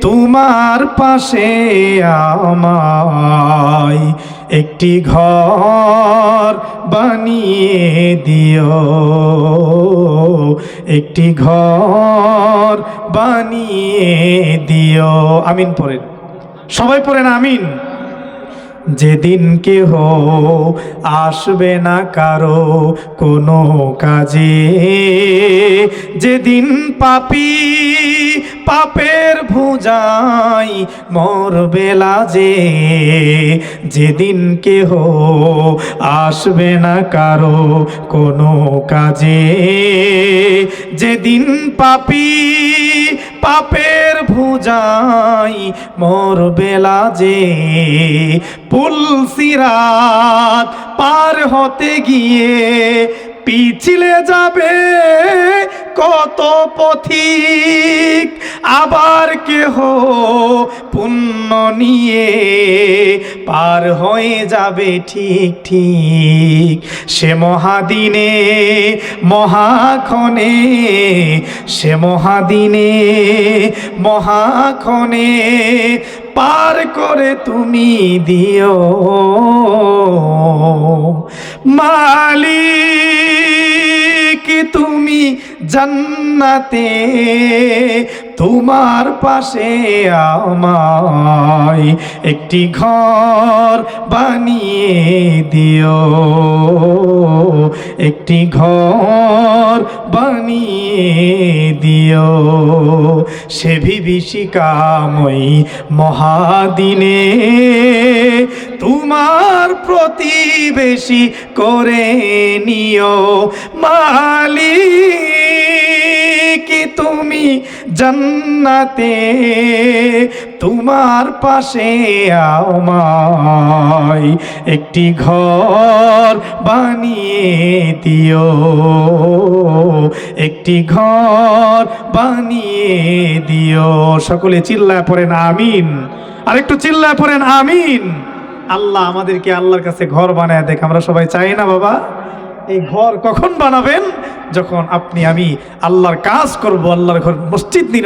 তোমার পাশে আমায় একটি ঘর বানিয়ে দিও, একটি ঘর বানিয়ে দিও। আমিন পড়েন, সবাই পড়েন আমিন। যেদিন কেহ আসবে না কারো কোনো কাজে, যেদিন পাপী পাপের ভুজাই মরবে লাজে, যেদিন কেহ আসবে না কারো কোনো কাজে, যেদিন পাপী পাপের ভুজাই মরবে লাজে, পুলসিরাত পার হতে গিয়ে পিছলে যাবে কত পথিক, আবার কেহ পুণ্য নিয়ে পার হয়ে যাবে ঠিক ঠিক। সে মহাদিনে মহাক্ষণে, সে মহাদিনে মহাক্ষণে পার করে তুমি দিও মালিক। তুমি জান্নাতে তোমার পাশে আমায় একটি ঘর বানিয়ে দিও, একটি ঘর বানিয়ে দিও। সে বিভীষিকাময়ী মহাদিনে তোমার প্রতিবেশী করে নিও মালিক। তুমি জান্নাতে তোমার পাশে আমায় একটি ঘর বানিয়ে দিও, একটি ঘর বানিয়ে দিও। সকলে চিল্লায় পড়েন আমিন, আরেকটু চিল্লায় পড়েন আমিন। আল্লাহ আমাদেরকে আল্লাহর কাছে ঘর বানায় দেখ, আমরা সবাই চাই না বাবা? এই ঘর কখন বানাবেন? যখন আপনি আমি আল্লাহর কাজ করব, আল্লাহর ঘর মসজিদ নির্মাণ